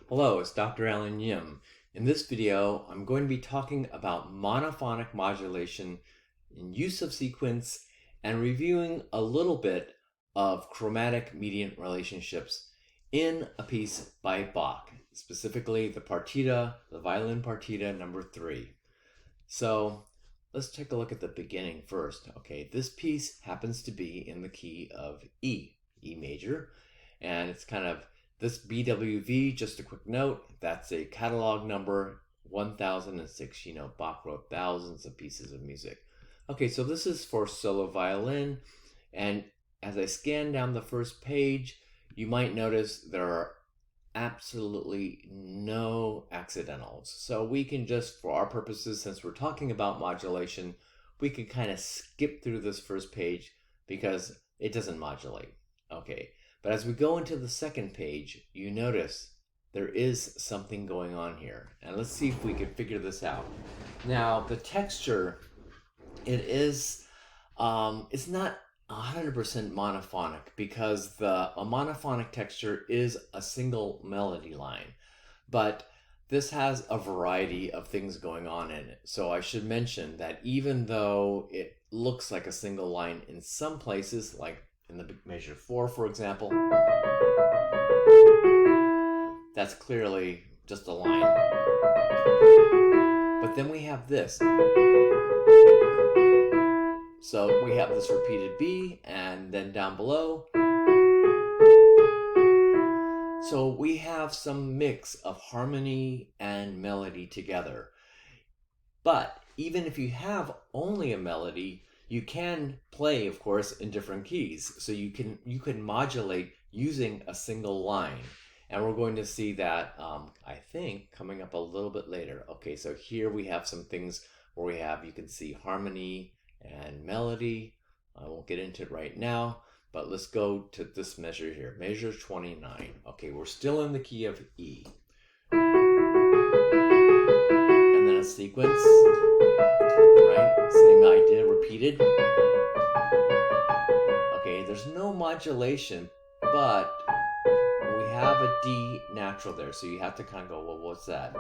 Hello, it's Dr. Alan Yim. In this video, I'm going to be talking about monophonic modulation in use of sequence and reviewing a little bit of chromatic mediant relationships in a piece by Bach, specifically the Partita, the Violin Partita number 3. So let's take a look at the beginning first. Okay, this piece happens to be in the key of E major, and it's kind of this BWV, just a quick note, that's a catalog number 1006. You know, Bach wrote thousands of pieces of music. Okay, so this is for solo violin, and as I scan down the first page, you might notice there are absolutely no accidentals. So we can just, for our purposes, since we're talking about modulation, we can kind of skip through this first page because it doesn't modulate. Okay. But as we go into the second page, you notice there is something going on here. And let's see if we can figure this out. Now, the texture, it's not 100% monophonic because a monophonic texture is a single melody line. But this has a variety of things going on in it. So I should mention that even though it looks like a single line in some places, like in the measure 4, for example, that's clearly just a line. But then we have this. So we have this repeated B, and then down below. So we have some mix of harmony and melody together. But even if you have only a melody, you can play, of course, in different keys. So you can modulate using a single line. And we're going to see that, I think, coming up a little bit later. Okay, so here we have some things where you can see harmony and melody. I won't get into it right now, but let's go to this measure here, measure 29. Okay, we're still in the key of E. And then a sequence. Right? Same idea, repeated. Okay, there's no modulation, but we have a D natural there, so you have to kind of go, well, what's that?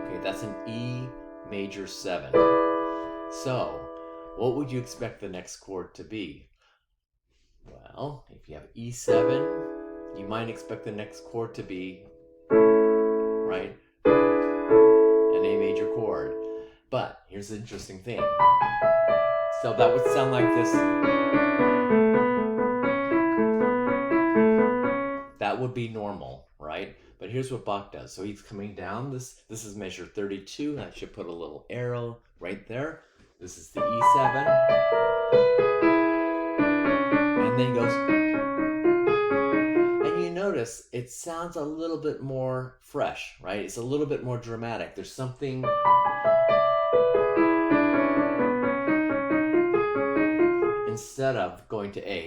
Okay, that's an E major 7. So, what would you expect the next chord to be? Well, if you have E7, you might expect the next chord to be, right, an A major chord. But here's the interesting thing. So that would sound like this. That would be normal, right? But here's what Bach does. So he's coming down. This is measure 32, and I should put a little arrow right there. This is the E7. And then he goes. And you notice it sounds a little bit more fresh, right? It's a little bit more dramatic. There's something. Instead of going to A.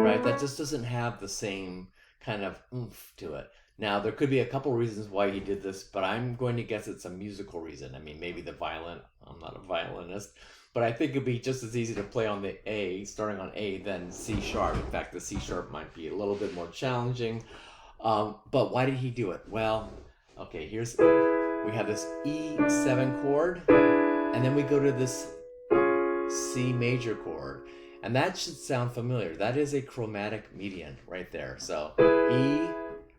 Right? That just doesn't have the same kind of oomph to it. Now, there could be a couple reasons why he did this, but I'm going to guess it's a musical reason. I mean, maybe the violin. I'm not a violinist, but I think it'd be just as easy to play on the A, starting on A, than C sharp. In fact, the C sharp might be a little bit more challenging. But why did he do it? Well, okay, we have this E7 chord, and then we go to this C major chord. And that should sound familiar. That is a chromatic mediant right there. So E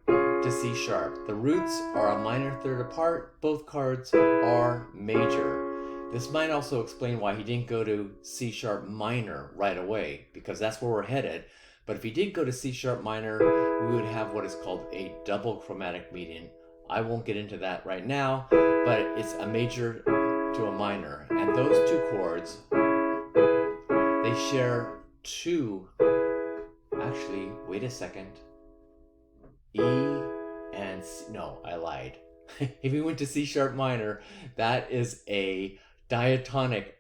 to C sharp. The roots are a minor third apart. Both chords are major. This might also explain why he didn't go to C sharp minor right away, because that's where we're headed. But if he did go to C sharp minor, we would have what is called a double chromatic mediant. I won't get into that right now, but it's a major to a minor. And those two chords, they share two, actually, wait a second, E and C, no, I lied. If we went to C sharp minor, that is a diatonic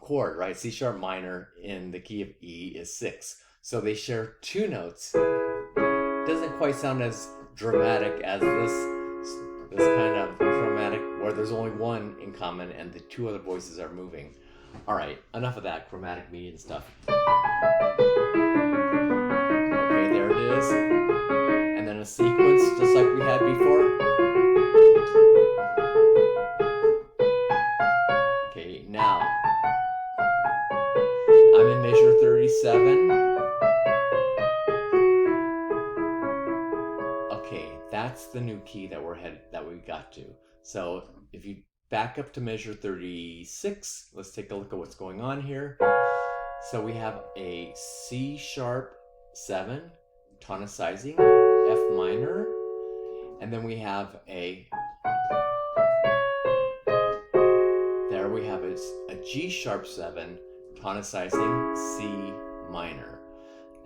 chord, right? C sharp minor in the key of E is 6. So they share two notes. Doesn't quite sound as dramatic as this kind of chromatic where there's only one in common and the two other voices are moving. All right, enough of that chromatic mediant stuff. 7. Okay, that's the new key that we got to. So if you back up to measure 36, let's take a look at what's going on here. So we have a C sharp 7 tonicizing F minor, and then we have there we have a G sharp 7 tonicizing C minor,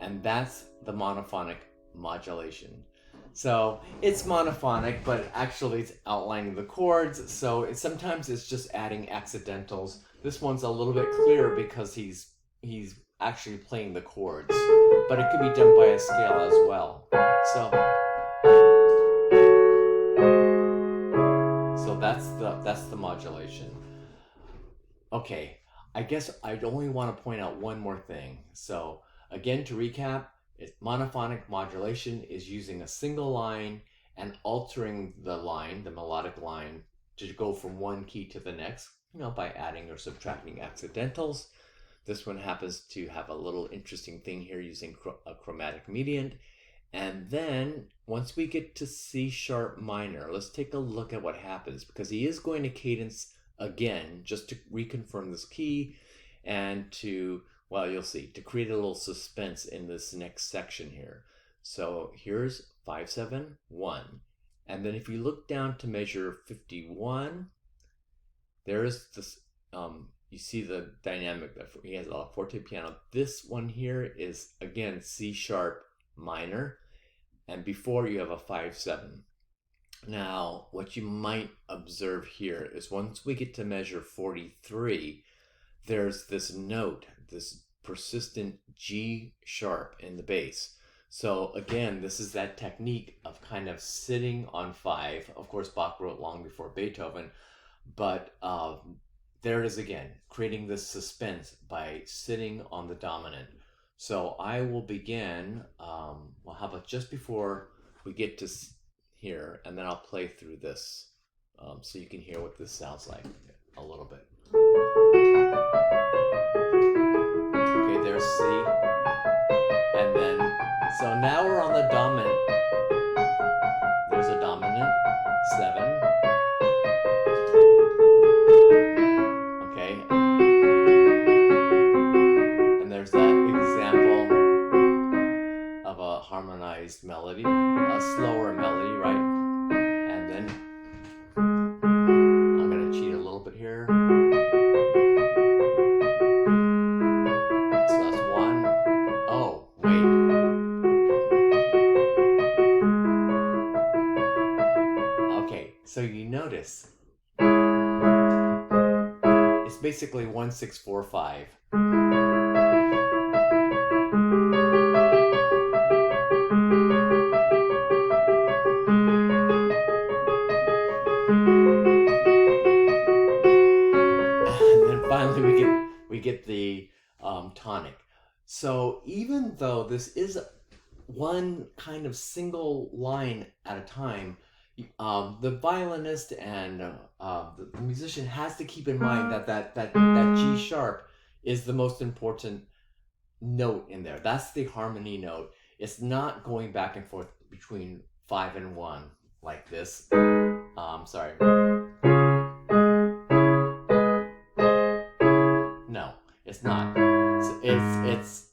and that's the monophonic modulation. So it's monophonic, but actually it's outlining the chords, so sometimes it's just adding accidentals. This one's a little bit clearer because he's actually playing the chords, but it could be done by a scale as well. So that's the modulation. Okay, I guess I'd only want to point out one more thing. So again, to recap, monophonic modulation is using a single line and altering the line, the melodic line, to go from one key to the next, by adding or subtracting accidentals. This one happens to have a little interesting thing here using a chromatic mediant. And then once we get to C sharp minor, let's take a look at what happens, because he is going to cadence again, just to reconfirm this key and to, well, you'll see, to create a little suspense in this next section here. So here's 5, 7, 1. And then if you look down to measure 51, there's this, you see the dynamic that he has a forte piano. This one here is, again, C sharp minor, and before you have a 5, 7. Now, what you might observe here is once we get to measure 43, there's this note, this persistent G sharp in the bass. So again, this is that technique of kind of sitting on 5. Of course, Bach wrote long before Beethoven, but there it is again, creating this suspense by sitting on the dominant. So I will begin, well, how about just before we get to here, and then I'll play through this so you can hear what this sounds like a little bit. Okay, there's C, and then, so now we're on the dominant. There's a dominant 7. Okay, and there's that example of a harmonized melody, a slower melody, right? And then I'm going to cheat a little bit here. So that's 1. Oh, wait. Okay, so you notice it's basically 1, 6, 4, 5. Finally, we get the tonic. So even though this is one kind of single line at a time, the violinist and the musician has to keep in mind that G sharp is the most important note in there. That's the harmony note. It's not going back and forth between 5 and 1 like this. Sorry. No, it's not. It's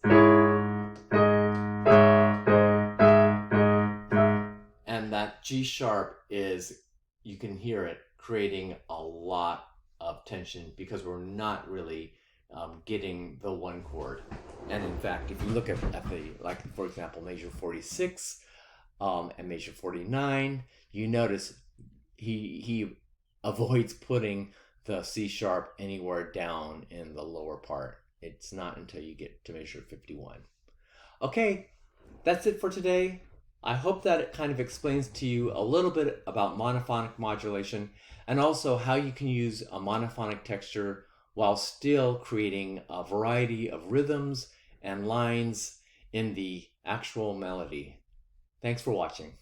and that G sharp is, you can hear it creating a lot of tension because we're not really getting the one chord. And in fact, if you look at the, like for example, measure 46 and measure 49, you notice he avoids putting the C sharp anywhere down in the lower part. It's not until you get to measure 51. Okay, that's it for today. I hope that it kind of explains to you a little bit about monophonic modulation and also how you can use a monophonic texture while still creating a variety of rhythms and lines in the actual melody. Thanks for watching.